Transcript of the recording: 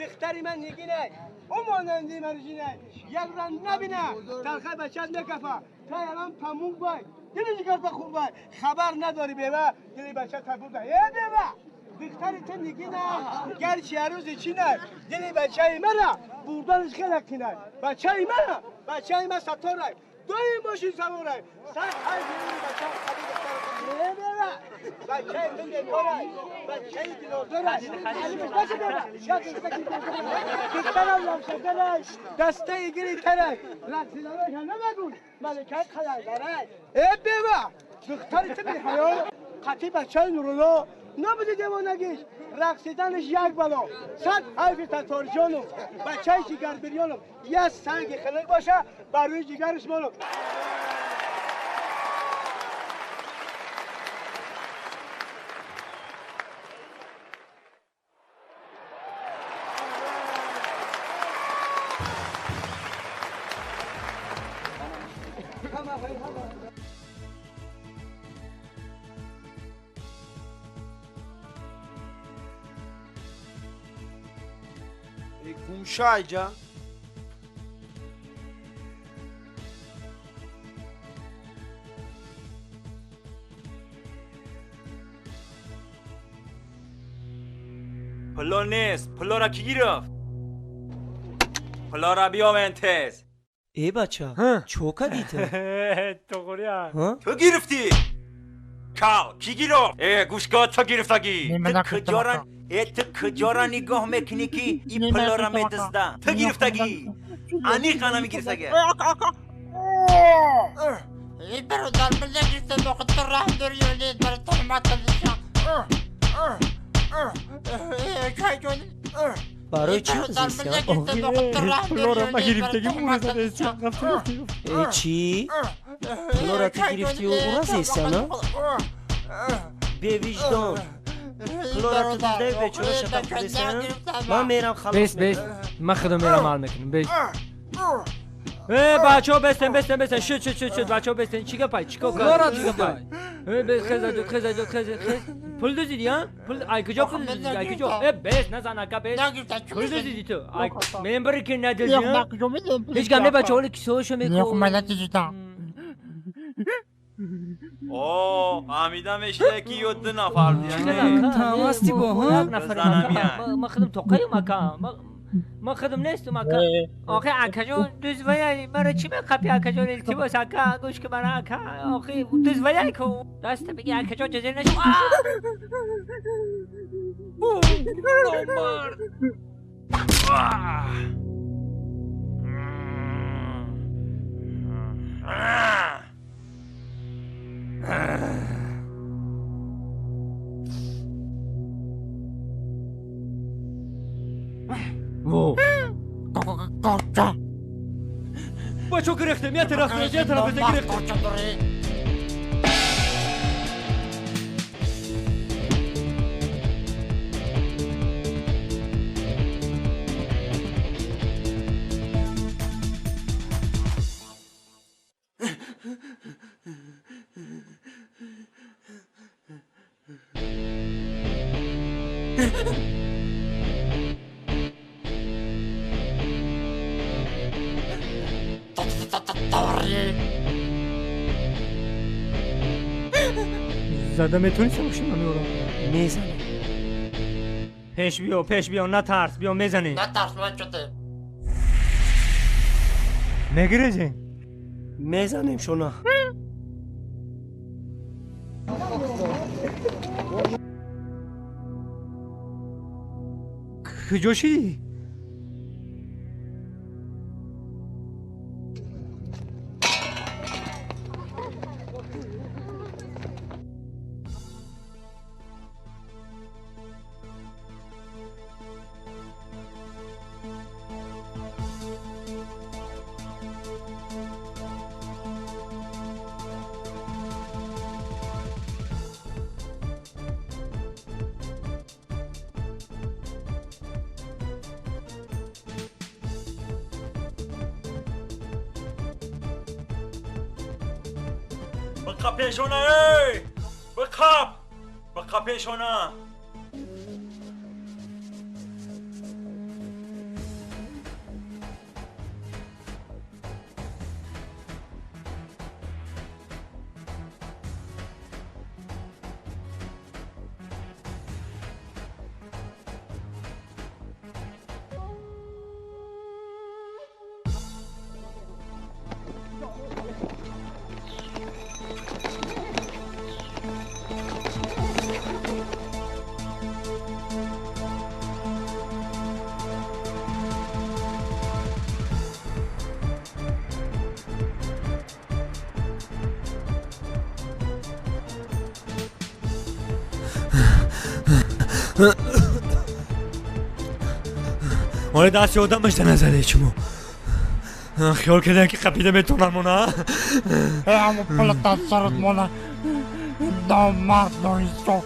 بختری من نگینه اون مانندی مرجینه یک رن نبینه تلخه بچت نکفه تا الان پمون بای دلی جگر تا خوب بای خبر نداری بیوه دلی بچت تبود ای بیوه بختری تو نگینه گرچه هر روز چی نه دلی بچه ای منه بردنش خیلی کنه بچه ای منه بچه ای من ستاره دوی ماشین سواره سر های دیوی بچه ها خبیر بیوه بچه ای تو نکاره بچه ای دلوزاره بخترم لامشگرش دسته ای گیری ترک رقصیداره که نمگون ملکه خیلی داره ای بیوه بختری تو بی حیال قطعی بچه ای نورولو نبوده دیوانگیش رقصیدنش یک بلا صد حیفی تطار جانم بچه ای جگر بریانم یه سنگ خلق باشه بر روی جگرش مانم Kumşayca. پلو نیست پلو را کی گرفت پلو را بیامن تز ای بچه چوکا دیته تو خوریا تو گرفتی کال کی گرفت گوشگاه تو گرفتگی تو کجارن تو کجارا نگاه میکنی که این پلو را میدزده تو گرفتگی انی خانمی گرفتگی این برادر بلگیسته دکتر راه دریولید برای تهمت کنیشان چای جونی برای چی بزیسته؟ پلو را ما گرفتگی مورد نیستیم ای چی؟ پلو را تو گرفتی و اون را زیسته نه؟ به وجدان پلو را تو دزده به چرا شتا خودیسته من میرم خلاص بیس من خودم میرم حال میکنم بیس بچه ها بستن شد بچه ها بستن چیکار پای چیکار پای خز پول دزدیدی ها؟ ای کجا پول دزدیدی ای کجا؟ بیس نزن اکا بیس پول دزدیدی تو من بری که ندزدی ها؟ هیچ گمه بچه ها کیسه هاشو میکن فهمیدم اشته که یه دو نفر تماستی با ها؟ ما خودم توقعیم اکا ما خودم نیستم اکا آخه اکا جون دوزویه مرا چی میخوابی اکا جون التباس اکا گوش که مرا اکا آخه دوزویه که دست بگی اکا جون جزیر نشو مرد با چو گرفتم یه طرف گرفتم زده میتونی باشی من میورم میزنه پیش بیا نترس بیا میزنی نترس من شده نگیره میزنیم شونا کجاشی؟ بقا پیشونه بقا پیشونه ولی دستی آدم بشته نزده چمو خیال کردن که قبیده میتونن مونا همون پلت از سرت مونه نامرد نویستو